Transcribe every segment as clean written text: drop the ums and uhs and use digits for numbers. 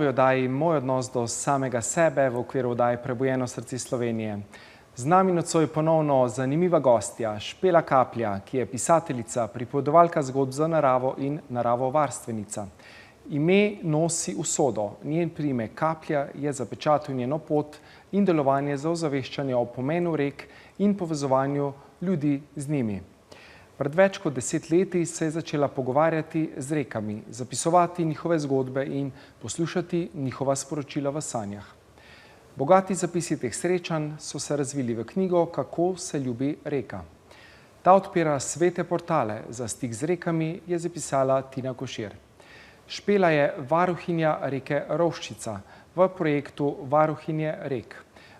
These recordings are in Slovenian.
Oddaji Moj odnos do samega sebe v okviru oddaje Prebujeno srce Slovenije. Z nami nocoj ponovno zanimiva gostja, Špela Kaplja, ki je pisateljica, pripovedovalka zgodb za naravo in naravovarstvenica. Ime nosi usodo, njen priimek Kaplja je zapečatil njeno pot in delovanje za ozaveščanje o pomenu rek in povezovanju ljudi z njimi. Pred več kot 10 leti se je začela pogovarjati z rekami, zapisovati njihove zgodbe in poslušati njihova sporočila v sanjah. Bogati zapisi teh srečanj so se razvili v knjigo Kako se ljubi reka. Ta odpira svete portale, za stik z rekami je zapisala Tina Košir. Špela je varuhinja reke Rovščica v projektu Varuhinje rek.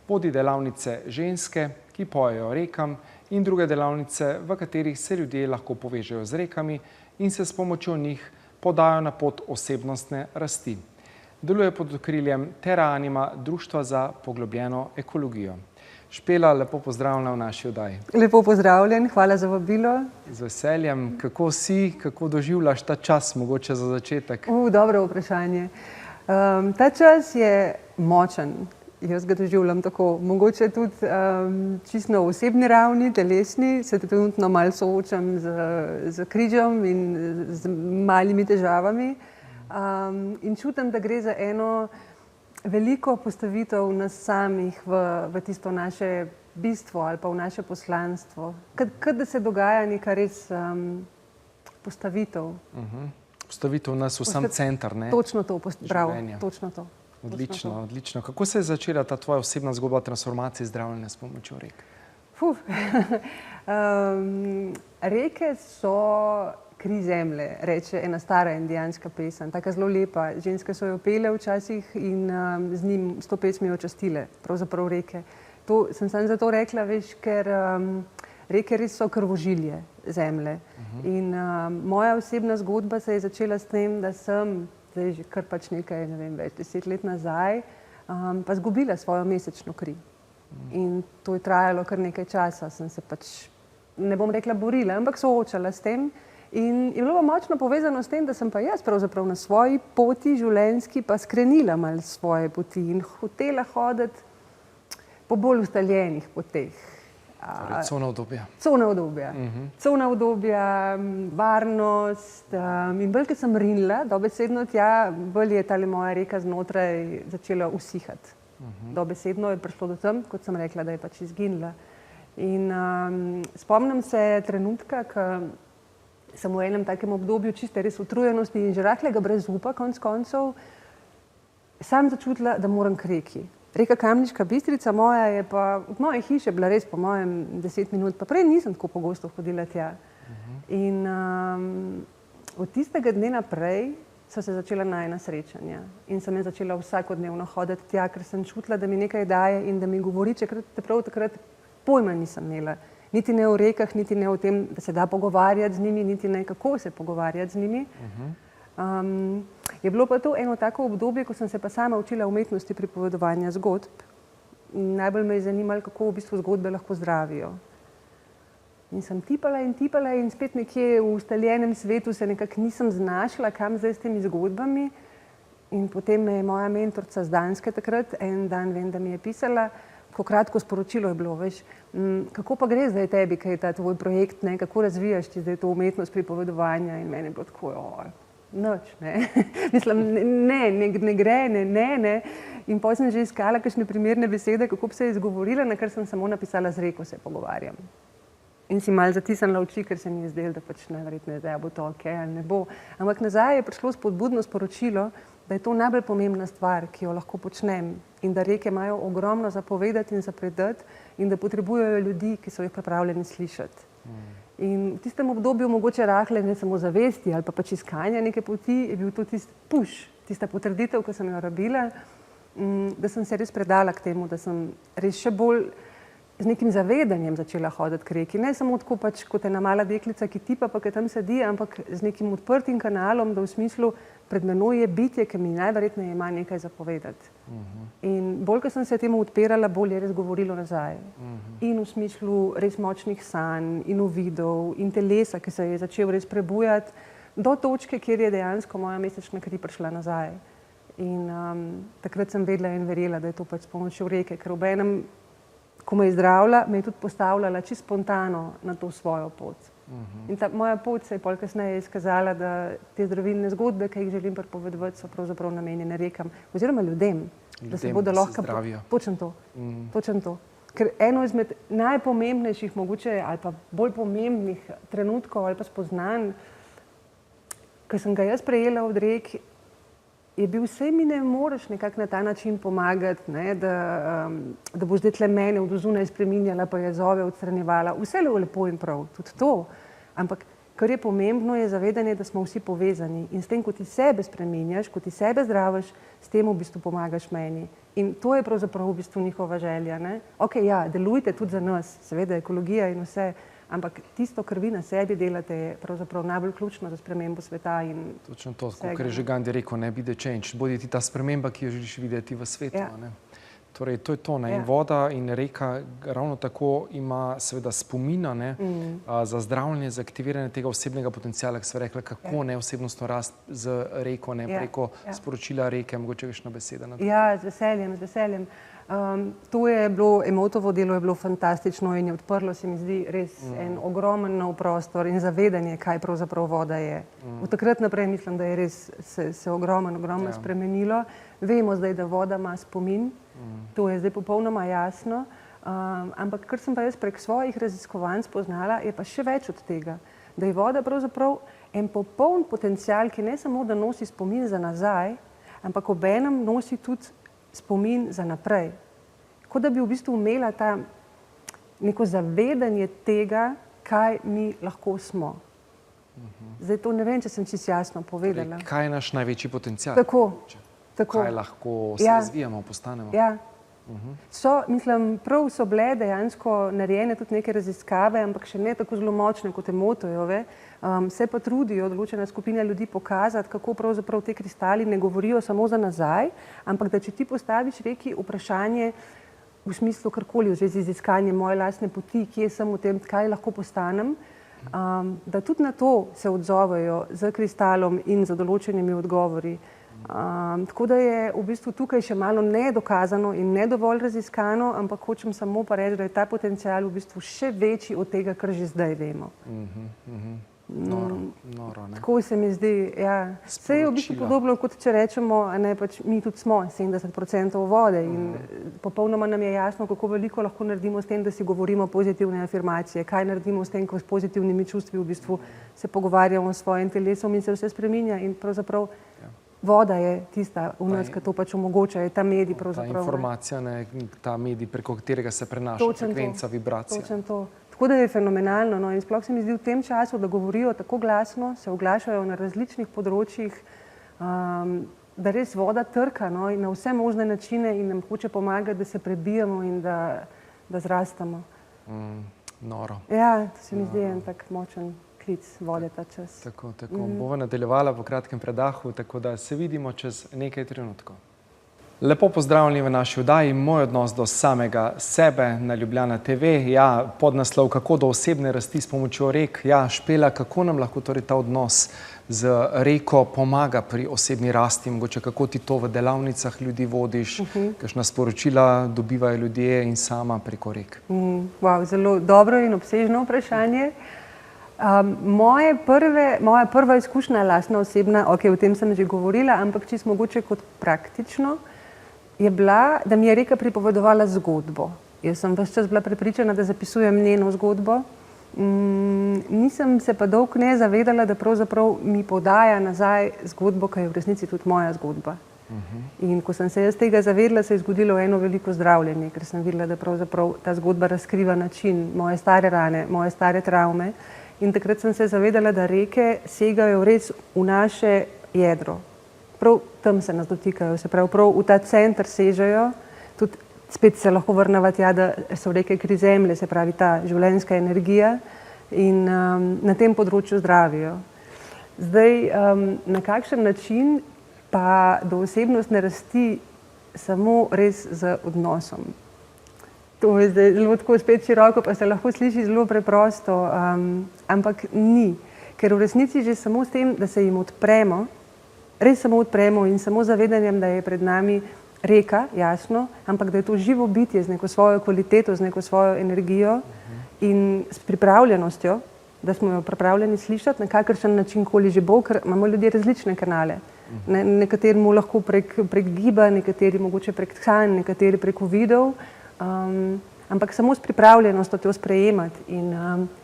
Vodi delavnice ženske, ki pojejo rekam, in druge delavnice, v katerih se ljudje lahko povežejo z rekami in se s pomočjo njih podajo na pot osebnostne rasti. Deluje pod okriljem Terra Anima, Društva za poglobljeno ekologijo. Špela, lepo pozdravljena v naši oddaji. Lepo pozdravljen, hvala za vabilo. Z veseljem. Kako si, kako doživljaš ta čas, mogoče za začetek? Dobro vprašanje. Ta čas je močen. Jaz ga doživljam tako, mogoče tudi čisto na osebni ravni, telesni, se trenutno malo soočam z križem in z malimi težavami. In čutim, da gre za eno veliko postavitev nas samih v tisto naše bistvo ali pa v naše poslanstvo. Kad da se dogaja neka res postavitev. Postavitev nas v sam center, ne? Točno to, prav, točno to. Odlično, odlično. Kako se je začela ta tvoja osebna zgodba transformacije zdravljenja s pomočjo rek? Reke so kri zemlje, reče ena stara indijanska pesem, taka zelo lepa. Ženske so jo pele včasih in s to pesmijo častile, pravzaprav reke. To sem samo zato rekla, veš, ker reke res so krvožilje zemlje. In moja osebna zgodba se je začela s tem, da sem zdaj že kar pač nekaj, ne vem, več 10 let nazaj, pa zgubila svojo mesečno kri. In to je trajalo kar nekaj časa, sem se pač, ne bom rekla borila, ampak soočala s tem. In je bilo močno povezano s tem, da sem pa jaz pravzaprav na svoji poti življenjski pa skrenila malo svoje poti in hotela hoditi po bolj ustaljenih poteh. Cona obdobja. Cona obdobja, varnost in bolj, ker sem rinila, dobesedno tja, bolj je tale moja reka znotraj začela usihati. Dobesedno je prišlo do tem, kot sem rekla, da je pač izginila. In spomnim se trenutka, ko sem v enem takem obdobju čiste res utrujenosti in že rahlega brezupa, konec koncev, sam začutila, da moram k reki. Reka Kamniška Bistrica moja je pa, v moje hiše bila res po mojem 10 minut, pa prej nisem tako pogosto hodila tja. In od tistega dne naprej so se začela najina srečanja in sem je začela vsakodnevno hoditi tja, ker sem čutila, da mi nekaj daje in da mi govori, čeprav takrat pojma nisem imela. Niti ne o rekah, niti ne o tem, da se da pogovarjati z njimi, niti ne kako se pogovarjati z njimi. Je bilo pa to eno tako obdobje, ko sem se pa sama učila umetnosti pripovedovanja zgodb. Najbolj me je zanimalo, kako v bistvu zgodbe lahko zdravijo. In sem tipala in spet nekje v ustaljenem svetu se nekako nisem znašla, kam zdaj s temi zgodbami. In potem me je moja mentorica z Danske takrat, en dan vem, da mi je pisala, ko kratko sporočilo je bilo, veš, kako pa gre zdaj tebi, kaj je ta tvoj projekt, ne, kako razvijaš ti zdaj to umetnost pripovedovanja in meni je bilo tako, noč, ne. Mislim, ne gre, ne. In potem sem že iskala kakšne primerne besede, kako bi se izgovorila, na kar sem samo napisala z reko se pogovarjam. In si malo zatisnila oči, ker se mi je zdelo, da pač najverjetneje, da bo to okej ali ne bo. Ampak nazaj je prišlo spodbudno sporočilo, da je to najbolj pomembna stvar, ki jo lahko počnem in da reke imajo ogromno za povedati in za predati in da potrebujejo ljudi, ki so jih pripravljeni slišati. In v tistem obdobju mogoče rahle ne samo zavesti ali pa pač iskanja neke poti, je bil to tista potrditev, ki sem jo rabila, da sem se res predala k temu, da sem res še bolj z nekim zavedanjem začela hoditi k reki. Ne samo tako pač kot ena mala deklica, ki tipa pa ki tam sedi, ampak z nekim odprtim kanalom, da v smislu pred menoj je bitje, ki mi najverjetneje ima nekaj za povedati. In bolj, ko sem se temu odpirala, bolj je res govorilo nazaj. In v smislu res močnih sanj in uvidov in telesa, ki se je začel res prebujati do točke, kjer je dejansko moja mesečna kri prišla nazaj. In takrat sem vedela in verjela, da je to pač s pomočjo reke, ker obenem, ko me je zdravila, me je tudi postavljala čisto spontano na to svojo pot. In ta moja pot se je pol kasneje izkazala, da te zdravilne zgodbe, ki jih želim pripovedovati, so pravzaprav namenjene rekam oziroma ljudem, da se bodo lahko zdravijo. Točno to. Ker eno izmed najpomembnejših mogoče ali pa bolj pomembnih trenutkov ali pa spoznanj, ki sem ga jaz prejela od rek, je bil, sej mi ne moreš nekako na ta način pomagati, ne, da boš zdaj tle mene od zunaj spreminjala, pa jezove odstranjevala. Vse lepo in prav, tudi to. Ampak kar je pomembno, je zavedanje, da smo vsi povezani. In s tem, ko ti sebe spreminjaš, ko ti sebe zdraviš, s tem v bistvu pomagaš meni. In to je pravzaprav v bistvu njihova želja. Ne? Ok, ja, delujte tudi za nas, seveda ekologija in vse, ampak tisto, kar vi na sebi delate, je pravzaprav najbolj ključno za spremembo sveta. Točno to, kot je že Gandhi rekel, ne be the change, bodi ti ta sprememba, ki jo želiš videti v svetu. Ja. Ne? Torej, to je to. Ne? In voda in reka ravno tako ima seveda spomina za zdravljenje, za aktiviranje tega osebnega potencijala, ki so rekli, kako ne osebnostno rast z reko, ne preko sporočila reke, mogoče kakšna beseda na to. Ja, z veseljem, z veseljem. To je bilo, Emotovo delo je bilo fantastično in je odprlo, se mi zdi, res en ogromen nov prostor in zavedanje, kaj pravzaprav voda je. Od takrat naprej mislim, da je res se ogromno spremenilo. Vemo zdaj, da voda ima spomin, to je zdaj popolnoma jasno, ampak kar sem pa jaz prek svojih raziskovanj spoznala, je pa še več od tega, da je voda pravzaprav en popoln potencial, ki ne samo, da nosi spomin za nazaj, ampak obenem nosi tudi spomin za naprej. Kot da bi v bistvu imela ta neko zavedanje tega, kaj mi lahko smo. Zdaj to ne vem, če sem čisto jasno povedala. Torej, kaj je naš največji potencial? Tako. Kaj lahko se razvijamo, postanemo? Ja. Prav so bile dejansko narejene tudi neke raziskave, ampak še ne tako zelo močne kot Emotojove. Se pa trudijo določena skupina ljudi pokazati, kako pravzaprav te kristali ne govorijo samo za nazaj, ampak da če ti postaviš reki vprašanje v smislu karkoli, v zvezi z iskanjem moje lastne poti, kje sem v tem, kaj lahko postanem, da tudi na to se odzovejo z kristalom in z določenimi odgovori. Tako da je v bistvu tukaj še malo nedokazano in ne dovolj raziskano, ampak hočem samo pa reči, da je ta potencial v bistvu še večji od tega, kar že zdaj vemo. Noro, ne? Tako se mi zdi, ja. Vse je v bistvu podobno, kot če rečemo, ne, pač mi tudi smo 70% vode in popolnoma nam je jasno, kako veliko lahko naredimo s tem, da si govorimo pozitivne afirmacije, kaj naredimo s tem, ko s pozitivnimi čustvi v bistvu se pogovarjamo s svojim telesom in se vse spreminja in pravzaprav voda je tista v nas, ki to pač omogoča, je ta medij pravzaprav. Ta informacija, ta medij, preko katerega se prenaša frekvenca, vibracija. Točno to. Tako da je fenomenalno. No? In sploh se mi zdi v tem času, da govorijo tako glasno, se oglašajo na različnih področjih, da res voda trka, no? In na vse možne načine in nam hoče pomagati, da se prebijemo in da zrastamo. Noro. Ja, to se mi zdi en tak močen klic vode ta čas. Tako. Bova nadaljevala po kratkem predahu, tako da se vidimo čez nekaj trenutkov. Lepo pozdravljeni v naši oddaji Moj odnos do samega sebe na Ljubljana TV. Ja, podnaslov Kako do osebne rasti s pomočjo rek. Ja, Špela, kako nam lahko torej ta odnos z reko pomaga pri osebni rasti? Mogoče kako ti to v delavnicah ljudi vodiš, kakšna sporočila dobivajo ljudje in sama preko rek? Wow, zelo dobro in obsežno vprašanje. Moja prva izkušnja, lastna osebna, o tem sem že govorila, ampak čisto mogoče kot praktično, je bila, da mi je reka pripovedovala zgodbo. Jaz sem ves čas bila prepričana, da zapisujem njeno zgodbo. Nisem se pa dolgo ne zavedala, da pravzaprav mi podaja nazaj zgodbo, ki je v resnici tudi moja zgodba. In ko sem se jaz tega zavedla, se je zgodilo eno veliko zdravljenje, ker sem videla, da pravzaprav ta zgodba razkriva način, moje stare rane, moje stare travme. In takrat sem se zavedala, da reke segajo res v naše jedro. Prav tam se nas dotikajo, se prav v ta center sežejo. Tudi spet se lahko vrneva tja, da so reke kri zemlje, se pravi ta življenjska energija in na tem področju zdravijo. Zdaj, na kakšen način pa do osebnostne rasti samo res z odnosom. To je zdaj zelo tako spet široko, pa se lahko sliši zelo preprosto, ampak ni. Ker v resnici že samo s tem, da se jim odpremo res samo odpremo in samo zavedanjem, da je pred nami reka, jasno, ampak da je to živo bitje z neko svojo kvaliteto, z neko svojo energijo in s pripravljenostjo, da smo jo pripravljeni slišati na kakršen način koli že bo, ker imamo ljudje različne kanale. Nekateri mu lahko prek giba, nekateri mogoče prek tkanj, nekateri preko videov, ampak samo s pripravljenostjo to sprejemati in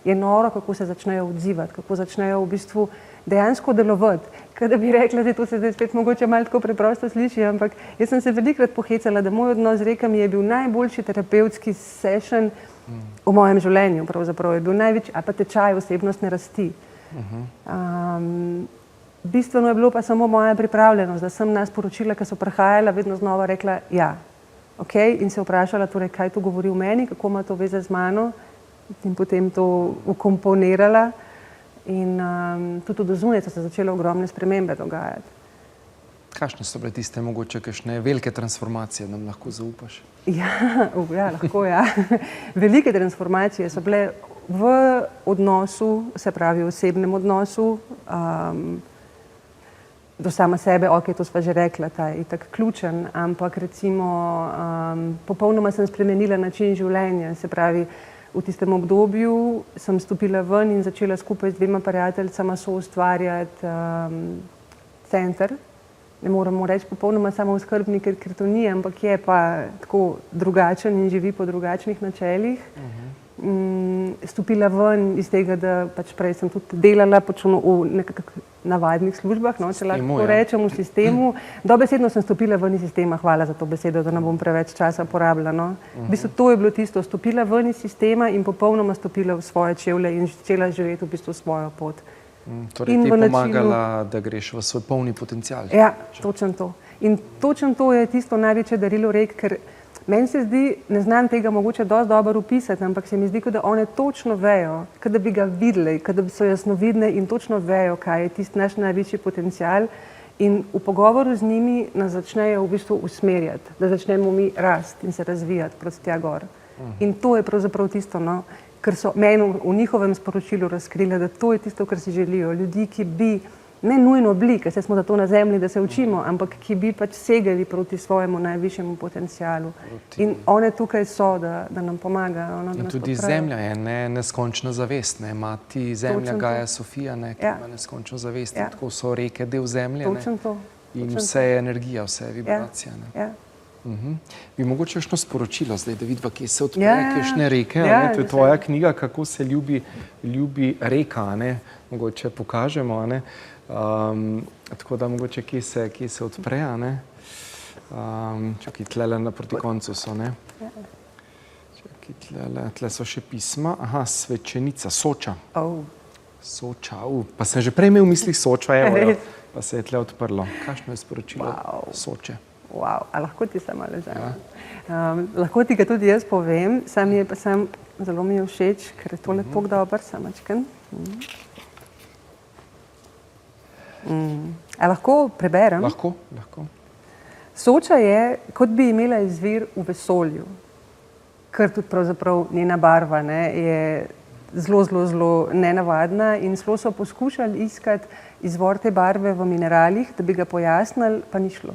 je noro, kako se začnejo odzivati, kako začnejo v bistvu dejansko delovati. Kaj da bi rekla, da to se zdaj spet mogoče malo tako preprosto sliši, ampak jaz sem se velikokrat pohecala, da moj odnos z rekami je bil najboljši terapevtski session v mojem življenju, pravzaprav je bil največji, a pa tečaj osebnostne rasti. Bistveno je bilo pa samo moja pripravljenost, da sem na sporočila, ki so prihajala, vedno znova rekla ja, ok, in se vprašala, torej, kaj to govori v meni, kako ima to veze z mano in potem to ukomponirala in tudi do zunaj so se začele ogromne spremembe dogajati. Kakšne so bile tiste mogoče kakšne velike transformacije, nam lahko zaupaš? Ja, lahko, ja. Velike transformacije so bile v odnosu, se pravi v osebnem odnosu, do sama sebe, ok, to sva že rekla, ta je itak ključen, ampak recimo popolnoma sem spremenila način življenja, se pravi v tistem obdobju sem stopila ven in začela skupaj z dvema prijateljicama soustvarjati center. Ne moramo reči popolnoma samooskrbni, ker to ni, ampak je pa tako drugačen in živi po drugačnih načelih. Stopila ven iz tega, da pač prej sem tudi delala v nekakšnih navadnih službah, no, če lahko rečem, v sistemu. Dobesedno sem stopila ven iz sistema, hvala za to besedo, da ne bom preveč časa porabila. No. V bistvu to je bilo tisto, stopila ven iz sistema in popolnoma stopila v svoje čevlje in začela živeti v bistvu svojo pot. Torej ti je pomagala, da greš v svoj polni potencial. Ja, točno to. In točno to je tisto največje darilo rek, ker meni se zdi, ne znam tega mogoče dosti dobro opisati, ampak se mi zdi, da one točno vejo, da bi ga videli, da so jasnovidne in točno vejo, kaj je tisti naš največji potencial in v pogovoru z njimi nas začnejo v bistvu usmerjati, da začnemo mi rasti in se razvijati proti tja gor. In to je pravzaprav tisto, no, ker so meni v njihovem sporočilu razkrili, da to je tisto, kar si želijo. Ljudi, ki bi ne nujno bili, ker smo zato na zemlji, da se učimo, ampak ki bi pač segali proti svojemu najvišjemu potencialu. In one tukaj so, da nam pomagajo. No, in tudi zemlja je neskončna zavest. Mati zemlja Gaja Sofija, ki ima neskončno zavest. Tako so reke del zemlje. In vse je energija, vse je vibracija. Bi mogoče kakšno sporočilo zdaj, da vidiva, kje se odpre, kakšne reke. To je tvoja knjiga, kako se ljubi reka. Mogoče pokažemo. Tako da mogoče kje se odpre. Čakaj, tlele naproti koncu so. Čakaj, tle so še pisma. Aha, Svečenica, Soča. Soča, pa sem že prej imel v mislih Soča, evo, pa se je tle odprlo. Kakšno je sporočilo Soče? Wow, a lahko ti se malo želim. Lahko ti ga tudi jaz povem, sam zelo mi je všeč, ker je to lepo dober, samačken. A lahko preberem? Lahko. Soča je, kot bi imela izvir v vesolju, kar tudi pravzaprav njena barva je zelo nenavadna in zelo so poskušali iskati izvor te barve v mineralih, da bi ga pojasnili, pa ni šlo.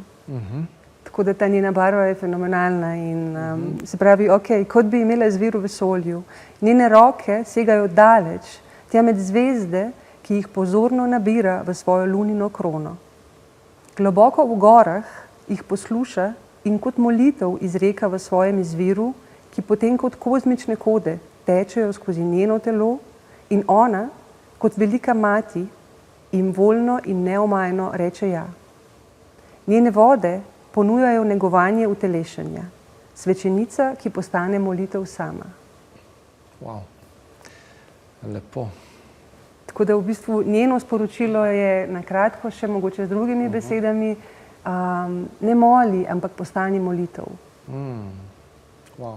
Tako da ta njena barva je fenomenalna in se pravi, ok, kot bi imela izvir v vesolju. Njene roke segajo daleč, tja med zvezde, ki jih pozorno nabira v svojo lunino krono. Globoko v gorah jih posluša in kot molitev izreka v svojem izviru, ki potem kot kozmične kode tečejo skozi njeno telo in ona, kot velika mati, jim voljno in neomajno reče ja. Njene vode ponujajo negovanje utelešenja, svečenica, ki postane molitev sama. Wow, lepo. Tako da v bistvu njeno sporočilo je na kratko še mogoče z drugimi besedami, ne moli, ampak postani molitev. Wow.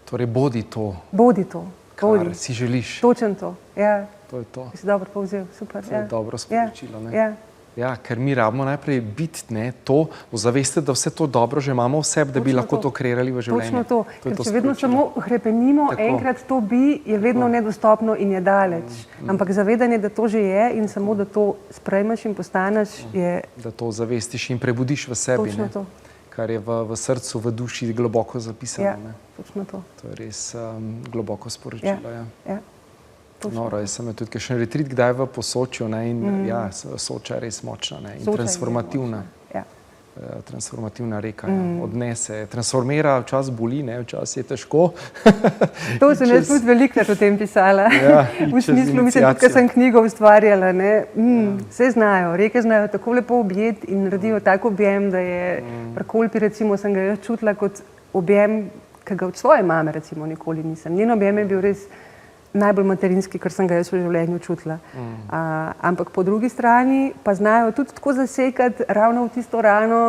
Torej bodi to. Bodi to. Kar si želiš. Točno to, ja. To je to. Si dobro povzel, super. To je dobro sporočilo, ne? Ja. Ja, ker mi rabimo najprej biti to, ozavestiti, da vse to dobro že imamo v sebi, da bi lahko to kreirali v življenju. Točno to, ker če vedno samo hrepenimo, enkrat to bi, je vedno nedostopno in je daleč. Ampak zavedanje, da to že je in samo da to sprejmeš in postaneš, je... Da to zavestiš in prebudiš v sebi, Točno to. Kar je v srcu, v duši globoko zapisano. Ja, točno to. To je res globoko sporočilo. Ja. Noro, jaz sem tudi kakšen retrit kdaj v Posočju in ja, Soča je res močna in transformativna. Transformativna reka, odnese, transformira, včasih boli, včasih je težko. To sem jaz tudi velikokrat o tem pisala. V smislu, mislim, tudi, ko sem knjigo ustvarjala, vse znajo, reke znajo tako lepo objeti in naredijo tak objem, da je pri Kolpi, recimo, sem ga jaz čutila kot objem, ki ga od svoje mame, recimo, nikoli nisem. Njen objem je bil res najbolj materinski, kar sem ga jaz v življenju čutila. Ampak po drugi strani pa znajo tudi tako zasekati ravno v tisto rano,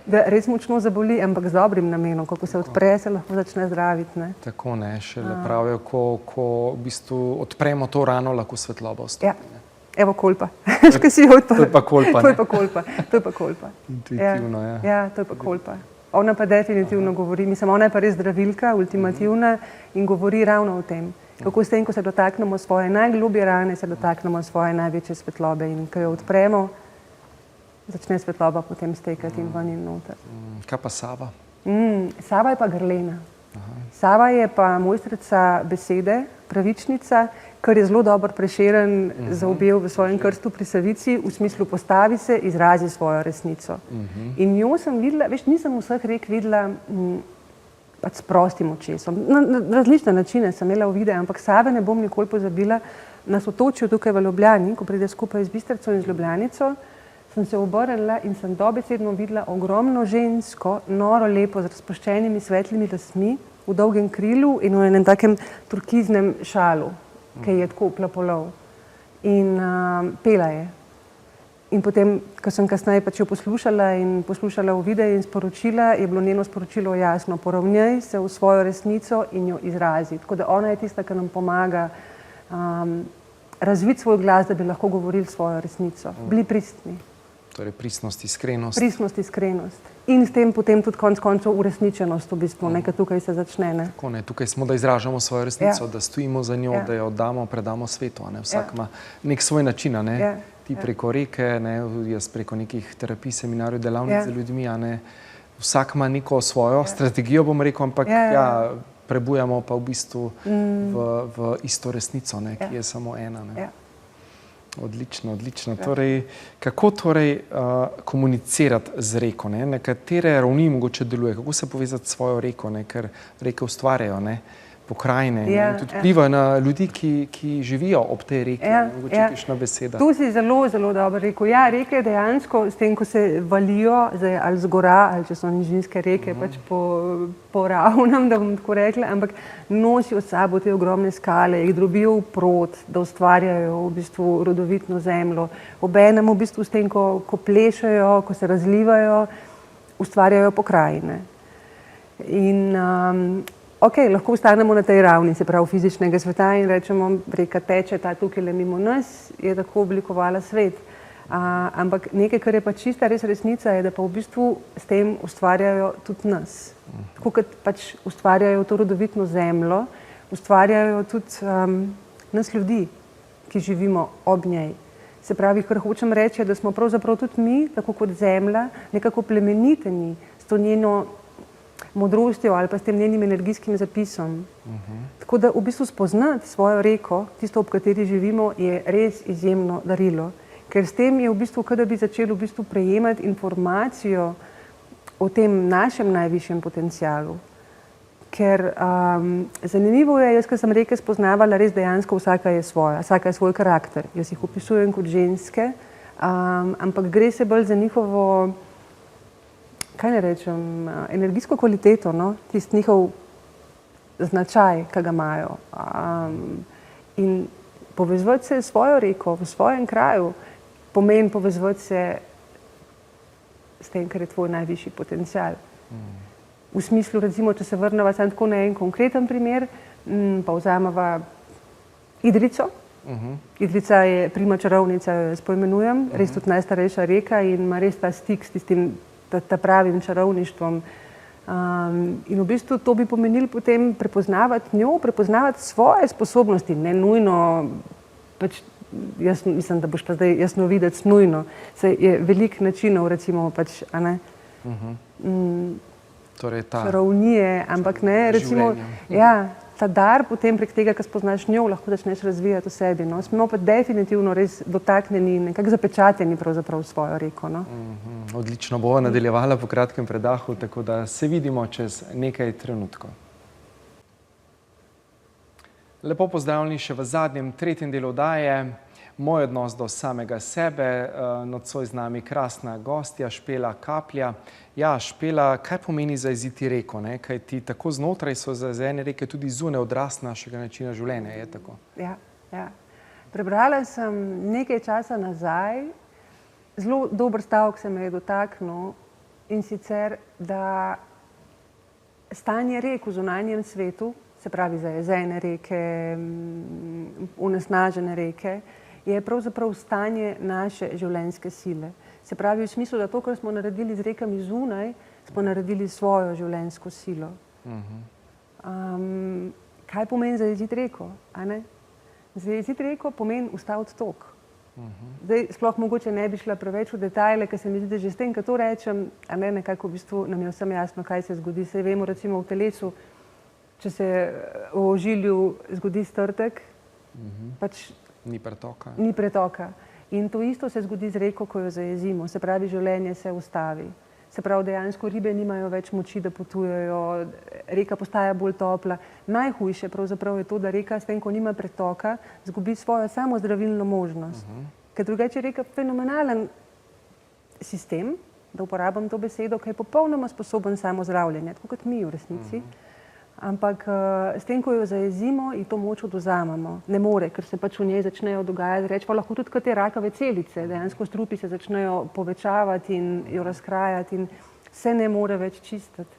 da res močno zaboli, ampak z dobrim namenom, kako se odpre, se lahko začne zdraviti. Tako šele pravijo, ko v bistvu odpremo to rano, lahko svetloba vstopi. Evo Kolpa, škaj si jo odprl. To je pa Kolpa. To je pa Kolpa. Intuitivno, ja. Ja, to je pa Kolpa. Ona pa definitivno govori, mislim, ona je pa res zdravilka, ultimativna in govori ravno o tem. Kako s tem, ko se dotaknemo svoje najglobje rane, se dotaknemo svoje največje svetlobe in ko jo odpremo, začne svetloba potem stekati in ven in noter. Kaj pa Sava? Sava je pa grlena. Sava je pa mojstrica besede, pravičnica, kar je zelo dobro Prešeren zaobjel v svojem krstu pri Savici, v smislu postavi se, izrazi svojo resnico. In njo sem videla, veš, nisem vseh rek videla pač s prostim očesom. Na različne načine sem imela uvide, ampak Save ne bom nikoli pozabila. Na Sotočju tukaj v Ljubljani, ko pride skupaj z Bistrico in z Ljubljanico, sem se obrnila in sem dobesedno videla ogromno žensko, noro lepo, z razpuščenimi svetlimi lasmi, v dolgem krilu in v enem takem turkiznem šalu, ki je tako plapolov. In pela je. In potem, ko sem kasneje pač jo poslušala in poslušala v videu in sporočila, je bilo njeno sporočilo jasno. Poravnaj se v svojo resnico in jo izrazi. Tako da ona je tista, ki nam pomaga razviti svoj glas, da bi lahko govorili svojo resnico. Bili pristni. Torej pristnost, iskrenost. Pristnost, iskrenost. In s tem potem tudi konec koncev uresničenost v bistvu, nekaj tukaj se začne. Tako tukaj smo, da izražamo svojo resnico, da stojimo za njo, da jo oddamo, predamo svetu. Vsak ima nek svoj način, ti preko reke, jaz preko nekih terapij, seminarjev, delavnic z ljudmi, vsak ima neko svojo strategijo, bom rekel, ampak prebujamo pa v bistvu v isto resnico, ki je samo ena. Odlično, odlično. Torej, kako torej komunicirati z reko? Na katere ravni mogoče deluje? Kako se povezati s svojo reko? Ker reke ustvarjajo pokrajine in tudi vplivajo na ljudi, ki živijo ob tej reki. Mogoče kakšna beseda. Tu si zelo, zelo dobro rekel. Ja, reke dejansko s tem, ko se valijo, ali z gora, ali če so nižinske reke, pač po ravnem, da bom tako rekla, ampak nosijo s sabo te ogromne skale, jih drobijo v prod, da ustvarjajo v bistvu rodovitno zemljo. Obenem v bistvu s tem, ko plešajo, ko se razlivajo, ustvarjajo pokrajine. In lahko ostanemo na tej ravni, se pravi fizičnega sveta in rečemo, reka teče ta tukaj le mimo nas, je tako oblikovala svet. Ampak nekaj, kar je pa čista res resnica, je, da pa v bistvu s tem ustvarjajo tudi nas. Tako kot pač ustvarjajo to rodovitno zemljo, ustvarjajo tudi nas ljudi, ki živimo ob njej. Se pravi, kar hočem reči, da smo pravzaprav tudi mi, tako kot zemlja, nekako plemeniteni s to njeno modrostjo ali pa s tem njenim energijskim zapisom. Tako da v bistvu spoznati svojo reko, tisto, ob kateri živimo, je res izjemno darilo. Ker s tem je v bistvu, kada bi začeli v bistvu prejemati informacijo o tem našem najvišjem potencialu. Ker zanimivo je, jaz, ko sem reke spoznavala, res dejansko vsaka je svoja, vsaka je svoj karakter. Jaz jih opisujem kot ženske, ampak gre se bolj za njihovo, kaj ne rečem, energijsko kvaliteto, tisti njihov značaj, ki ga imajo. In povezovati se s svojo reko, v svojem kraju, pomeni povezovati se s tem, kar je tvoj najvišji potencial. V smislu, recimo, če se vrneva samo tako na en konkreten primer, pa vzameva Idrico, Idrijca je prima čarovnica, jo jaz poimenujem, res tudi najstarejša reka in ima res ta stik s tistim ta pravim čarovništvom. In v bistvu to bi pomenilo potem prepoznavati njo, prepoznavati svoje sposobnosti, ne nujno, pač jaz mislim, da boš pa zdaj jasnovidec nujno, saj je veliko načinov, recimo pač, a ne, torej ta čarovnije, ampak ne, recimo, ja, ta dar potem prek tega, ko spoznaš njo, lahko začneš razvijati v sebi, no. Smo pa definitivno res dotaknjeni, nekako zapečateni pravzaprav svojo reko, no. Odlično bo nadaljevala po kratkem predahu, tako da se vidimo čez nekaj trenutkov. Lepo pozdravljeni še v zadnjem, tretjem delu oddaje. Moj odnos do samega sebe, nocoj z nami krasna gostja, Špela Kaplja. Ja, Špela, kaj pomeni zaeziti reko, ne? Kaj ti tako znotraj so zaezene reke tudi zunaj odraz našega načina življenja, je tako? Ja, ja. Prebrala sem nekaj časa nazaj, zelo dober stavek se me je dotaknil, in sicer, da stanje rek v zunanjem svetu, se pravi zaezene reke, onesnažene reke, je pravzaprav stanje naše življenjske sile. Se pravi v smislu, da to, kar smo naredili z rekami zunaj, smo naredili svojo življenjsko silo. Kaj pomeni zaeziti reko, a ne? Zaeziti reko pomeni ustaviti tok. Zdaj, sploh mogoče ne bi šla preveč v detajle, ker se mi zdi, da že s tem, ko to rečem, a ne, nekako v bistvu nam je vsem jasno, kaj se zgodi. Saj vemo recimo v telesu, če se v ožilju zgodi strdek, pač ni pretoka. Ni pretoka. In to isto se zgodi z reko, ko jo zajezimo. Se pravi, življenje se ustavi. Se pravi, dejansko ribe nimajo več moči, da potujejo, reka postaja bolj topla. Najhujše pravzaprav je to, da reka s tem, ko nima pretoka, zgubi svojo samozdravilno možnost. Ker drugače je reka fenomenalen sistem, da uporabim to besedo, ki je popolnoma sposoben samozdravljenja, tako kot mi v resnici. Ampak s tem, ko jo zajezimo, ji to moč odvzamemo. Ne more, ker se pač v njej začnejo dogajati, reč pa lahko tudi kot te rakave celice, dejansko strupi se začnejo povečavati in jo razkrajati in se ne more več čistiti.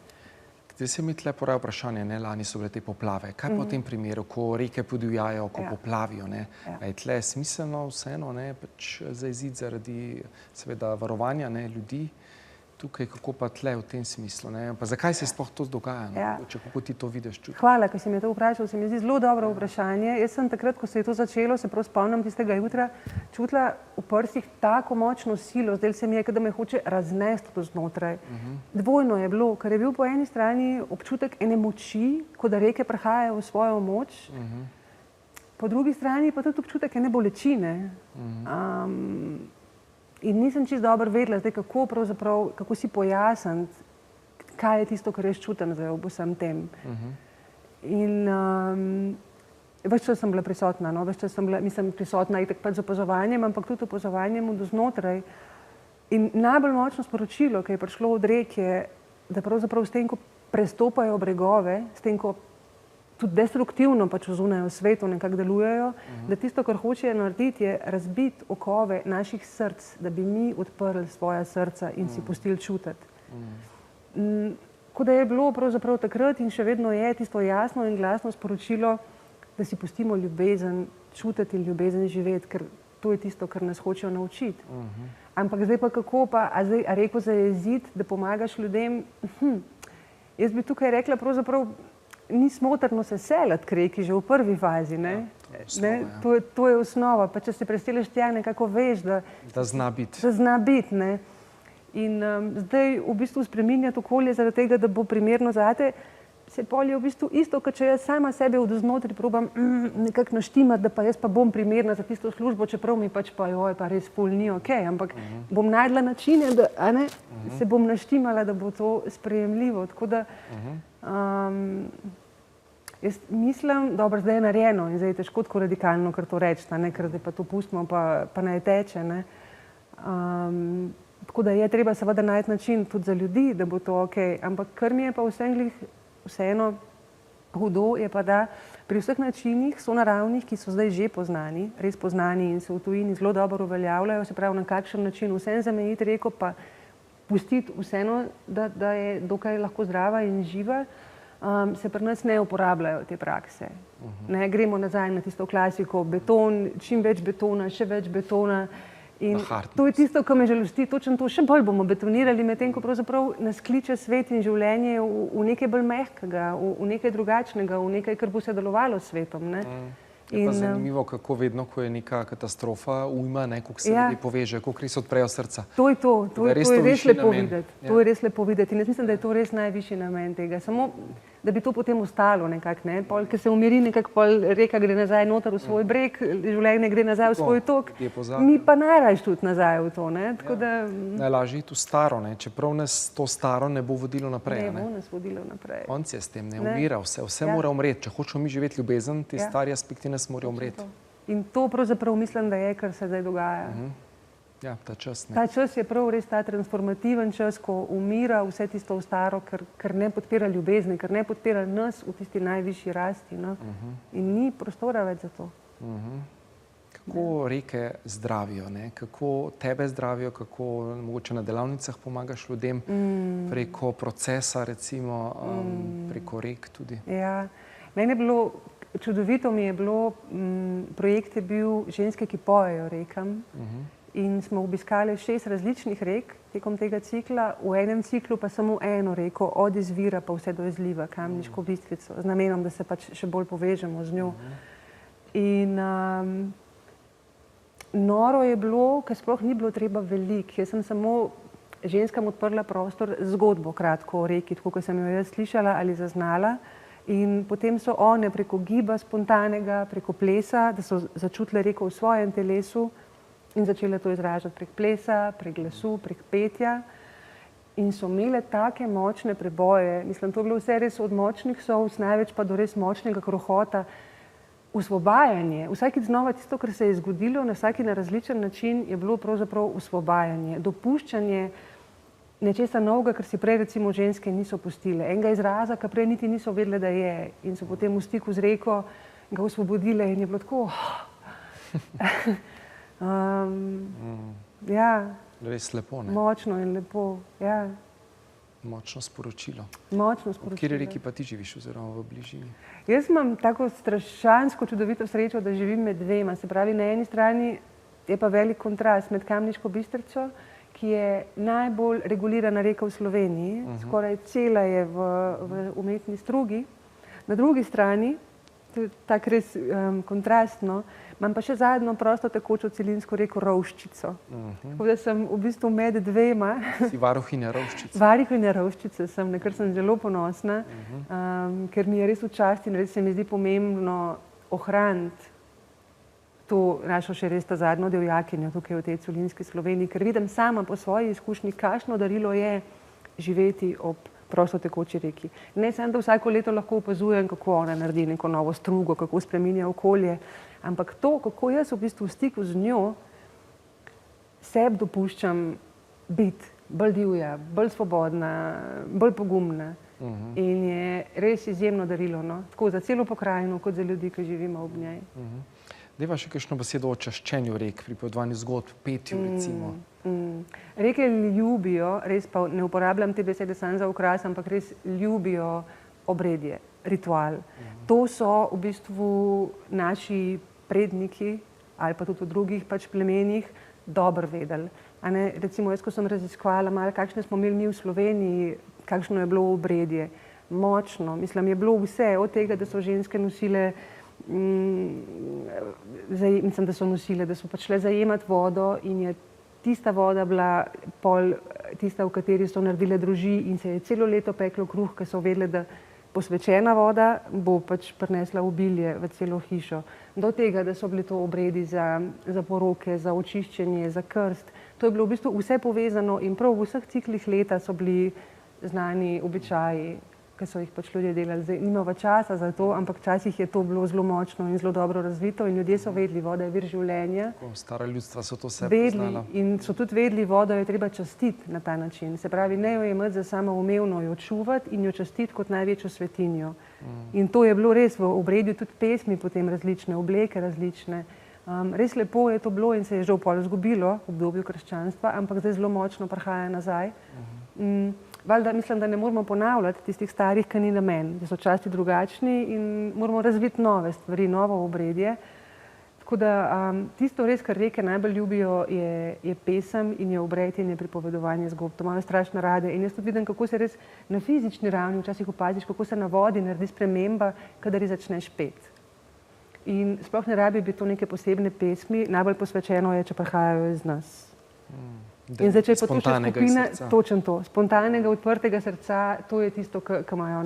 Zdaj se mi tle poraja vprašanje, ne, lani so bile te poplave. Kaj pa v tem primeru, ko reke podivjajo, ko poplavijo, ne? Je tle smiselno vseeno, ne, pač zajeziti zaradi seveda varovanja, ne, ljudi? Tukaj, kako pa tle v tem smislu, ne? Pa zakaj se sploh to dogaja, no? Če kako ti to vidiš, čutiš? Hvala, ker si me to vprašal, se mi zdi zelo dobro vprašanje. Jaz sem takrat, ko se je to začelo, se prav spomnim tistega jutra, čutila v prsih tako močno silo, zdaj se mi je, da me hoče raznesti do znotraj. Dvojno je bilo, ker je bil po eni strani občutek ene moči, kot da reke prihajajo v svojo moč, po drugi strani pa tudi občutek ene bolečine. In nisem čisto dobro vedela, zdaj kako si pojasniti, kaj je tisto, kar jaz čutim zdaj ob vsem tem. In več čas sem bila prisotna, no, več čas sem bila, mislim, prisotna itak pač z opazovanjem, ampak tudi opazovanjem do znotraj. In najbolj močno sporočilo, ki je prišlo od rek, je, da pravzaprav s tem, ko prestopajo bregove, s tem, ko tudi destruktivno pač zunaj v svetu nekako delujejo, da tisto, kar hočejo narediti, je razbiti okove naših src, da bi mi odprli svoja srca in si pustili čutiti. Ko da je bilo pravzaprav takrat in še vedno je tisto jasno in glasno sporočilo, da si pustimo ljubezen čutiti in ljubezen živeti, ker to je tisto, kar nas hočejo naučiti. Ampak zdaj pa kako pa, a reko zajeziti, da pomagaš ljudem? Jaz bi tukaj rekla pravzaprav, ni smotrno se selati k reki že v prvi fazi, ne? To je osnova, pa če se preseliš tja, nekako veš, da zna biti. Da zna biti, ne? In zdaj v bistvu spreminjati okolje zaradi tega, da bo primerno zate, se pol je v bistvu isto, kot če jaz sama sebe od znotraj probam nekako naštimati, da pa jaz pa bom primerna za tisto službo, čeprav mi pač pa joj, pa res ful ni okej, ampak bom najdla načine, da se bom naštimala, da bo to sprejemljivo. Tako da jaz mislim, dobro, zdaj je narejeno in zdaj je težko tako radikalno, kar to reči, ker da pa to pustimo, pa naj teče, ne. Tako da je treba seveda najti način tudi za ljudi, da bo to okej, ampak kar mi je pa vseeno hudo, je pa da pri vseh načinih sonaravnih, ki so zdaj že poznani, res poznani in se v tujini zelo dobro uveljavljajo, se pravi na kakšen način vseeno zamejiti reko, pa pustiti vseeno, da je dokaj lahko zdrava in živa, se pri nas ne uporabljajo te prakse. Ne, gremo nazaj na tisto klasiko, beton, čim več betona, še več betona. In to je tisto, kar me žalosti, točno to, še bolj bomo betonirali, medtem ko pravzaprav nas kliče svet in življenje v nekaj bolj mehkega, v nekaj drugačnega, v nekaj, kar bo se delovalo s svetom. Ne. Je pa zanimivo, kako vedno, ko je neka katastrofa, ujma, kako se ljudje povežejo, kako res odprejo srca. To je to, to je res lepo videti. To je res lepo videti in jaz mislim, da je to res najvišji namen tega. Samo, da bi to potem ostalo nekako, ne. Pol, ker se umiri nekako, pol reka gre nazaj noter v svoj breg, življenje gre nazaj v svoj tok, mi pa najrajš tudi nazaj v to, ne. Tako da... Najlažje iti v staro, ne. Čeprav nas to staro ne bo vodilo naprej, ne. Ne bo nas vodilo naprej. Konc je s tem, ne umira vse mora umreti. Če hočemo mi živeti ljubezen, ti stari aspekti nas morajo umreti. In to pravzaprav mislim, da je, kar se zdaj dogaja. Ja, ta čas, ne. Ta čas je prav res ta transformativen čas, ko umira vse tisto v staro, ker ne podpira ljubezni, ker ne podpira nas v tisti najvišji rasti, no. In ni prostora več za to. Kako reke zdravijo, ne? Kako tebe zdravijo, kako mogoče na delavnicah pomagaš ljudem, preko procesa recimo, preko rek tudi? Ja, meni je bilo, čudovito mi je bilo, projekt je bil Ženske, ki pojejo rekam. In smo obiskali 6 različnih rek tekom tega cikla, v enem ciklu pa samo eno reko, od izvira pa vse do izliva, Kamniško Bistrico, z namenom, da se pač še bolj povežemo z njo. In noro je bilo, ker sploh ni bilo treba veliko. Jaz sem samo ženskam odprla prostor zgodbo kratko o reki, tako kot sem jo jaz slišala ali zaznala. In potem so one preko giba spontanega, preko plesa, da so začutile reko v svojem telesu, in začele to izražati prek plesa, prek glasu, prek petja. In so imele take močne preboje. Mislim, to je bilo vse res od močnih solz, največ pa do res močnega krohota. Osvobajanje, vsakič znova tisto, kar se je zgodilo, na vsaki na različen način, je bilo pravzaprav osvobajanje, dopuščanje nečesa novega, kar si prej recimo ženske niso pustile. Enega izraza, kar prej niti niso vedele, da je. In so potem v stiku z reko ga osvobodile in je bilo tako... ja, res lepo, ne? Močno in lepo, ja. Močno sporočilo. Močno sporočilo. V kateri reki pa ti živiš oziroma v bližini? Jaz imam tako strašansko čudovito srečo, da živim med dvema. Se pravi, na eni strani je pa velik kontrast med Kamniško Bistrico, ki je najbolj regulirana reka v Sloveniji, skoraj cela je v umetni strugi. Na drugi strani, to je tako res kontrastno, imam pa še zadnjo prosto tekočo celinsko reko Rovščico. Tako da sem v bistvu med dvema. Si varuhinja Rovščice. Varuhinja Rovščice sem, na kar sem zelo ponosna, ker mi je res v čast in res se mi zdi pomembno ohraniti to našo še res ta zadnjo divjakinjo tukaj v tej celinski Sloveniji, ker vidim sama po svoji izkušnji, kakšno darilo je živeti ob prosto tekoči reki. Ne samo, da vsako leto lahko opazujem, kako ona naredi neko novo strugo, kako spreminja okolje, ampak to, kako jaz v bistvu v stiku z njo sebi dopuščam biti bolj divja, bolj svobodna, bolj pogumna. In je res izjemno darilo, no? Tako za celo pokrajino, kot za ljudi, ki živimo ob njej. Dajva še kakšno besedo o čaščenju rek, pripovedovanju zgodb, petju recimo. Reke ljubijo, res pa ne uporabljam te besede samo za okras, ampak res ljubijo obredje, ritual. To so v bistvu naši predniki ali pa tudi v drugih pač plemenih dobro vedeli. Recimo jaz, ko sem raziskovala malo, kakšne smo imeli mi v Sloveniji, kakšno je bilo obredje. Močno, mislim, je bilo vse, od tega, da so ženske nosile mislim, da so nosile, da so pač šle zajemati vodo in je tista voda bila pol tista, v kateri so naredile droži in se je celo leto peklo kruh, ker so vedele, da posvečena voda bo pač prinesla obilje v celo hišo. Do tega, da so bili to obredi za poroke, za očiščenje, za krst. To je bilo v bistvu vse povezano in prav v vseh ciklih leta so bili znani običaji, ki so jih pač ljudje delali. Zdaj nimava časa za to, ampak včasih je to bilo zelo močno in zelo dobro razvito in ljudje so vedeli, voda je vir življenja. Stara ljudstva so to vse poznala. In so tudi vedeli, vodo je treba častiti na ta način. Se pravi, ne jo imeti za samoumevno, jo čuvati in jo častiti kot največjo svetinjo. In to je bilo res v obredju, tudi pesmi potem različne, obleke različne. Res lepo je to bilo in se je že v pol izgubilo v obdobju krščanstva, ampak zdaj zelo močno prihaja nazaj. valjda mislim, da ne moramo ponavljati tistih starih, ki ni namen, da so časti drugačni in moramo razviti nove stvari, novo obredje. Tako da tisto res, kar reke najbolj ljubijo, je pesem in je obred in je pripovedovanje zgodb. To imajo strašno rade in jaz tudi vidim, kako se res na fizični ravni včasih opaziš, kako se na vodi naredi sprememba, kadar začneš peti. In sploh ne rabi biti to neke posebne pesmi, najbolj posvečeno je, če prihajajo iz nas. In zdaj, če je pa to še skupina, točno to, spontanega, odprtega srca, to je tisto, ki imajo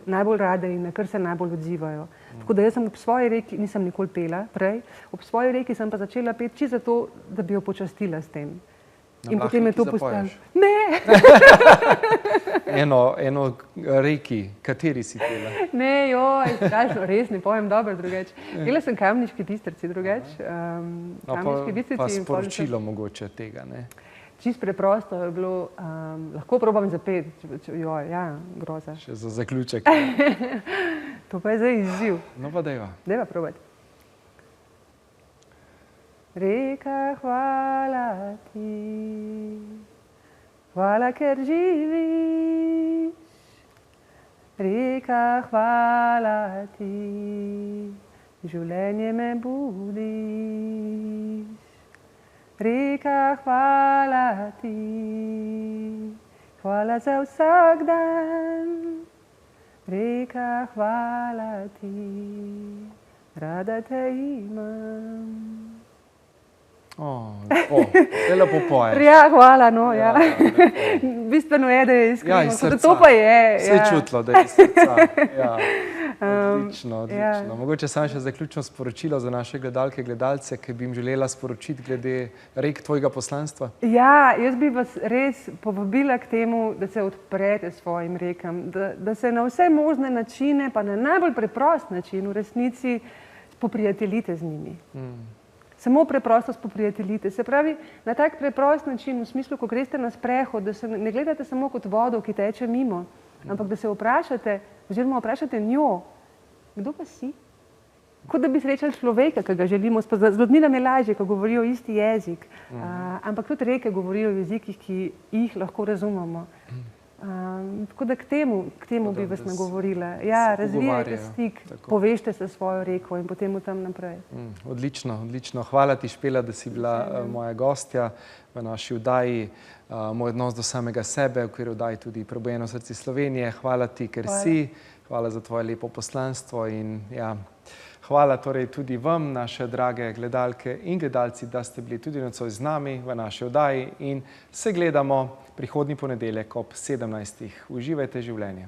najbolj rade in na kar se najbolj odzivajo. Tako da jaz sem ob svoji reki, nisem nikoli pela prej, ob svoji reki sem pa začela peti čisto zato, da bi jo počastila s tem. In potem je to postalo. Ne! Eno reki, kateri si pela? Ne, joj, strašno, res ne povem dobro drugače. Pela sem Kamniški Bistrici drugače. Pa sporočilo mogoče tega, ne? Čisto preprosto je bilo, lahko probam zapeti, joj, ja, groza. Še za zaključek. To pa je zdaj izziv. No pa dajva. Dajva probati. Reka, hvala ti, hvala, ker živiš. Reka, hvala ti, življenje me budiš. Reka, hvala ti, hvala za vsak dan. Reka, hvala ti, rada te imam. Te lepo poješ. Ja, hvala, no, ja. Bistveno je, da je iskreno. To pa je. Se je čutilo, da je iz srca. Odlično. Mogoče samo še zaključno sporočilo za naše gledalke, gledalce, ki bi jim želela sporočiti glede rek tvojega poslanstva. Ja, jaz bi vas res povabila k temu, da se odprete svojim rekam, da se na vse možne načine, pa na najbolj preprost način v resnici poprijateljite z njimi. Samo preprosto spoprijateljite. Se pravi, na tak preprost način, v smislu, ko greste na sprehod, da se ne gledate samo kot vodo, ki teče mimo, ampak da se vprašate, oziroma vprašate njo, kdo pa si? Kot da bi srečali človeka, ki ga želimo spoznati. Z ljudmi nam je lažje, ko govorijo isti jezik, ampak tudi reke govorijo v jezikih, ki jih lahko razumemo. Tako da k temu bi vas nagovorila. Ja, razvijajte stik, povežte se svojo reko in potem v tam naprej. Odlično, odlično. Hvala ti, Špela, da si bila moja gostja v naši oddaji Moj odnos do samega sebe, v okviru oddaji tudi Prebujeno srce Slovenije. Hvala ti, ker si. Hvala za tvoje lepo poslanstvo in ja, hvala torej tudi vam, naše drage gledalke in gledalci, da ste bili tudi nocoj z nami v naši oddaji in se gledamo prihodnji ponedeljek ob 17. Uživajte življenje.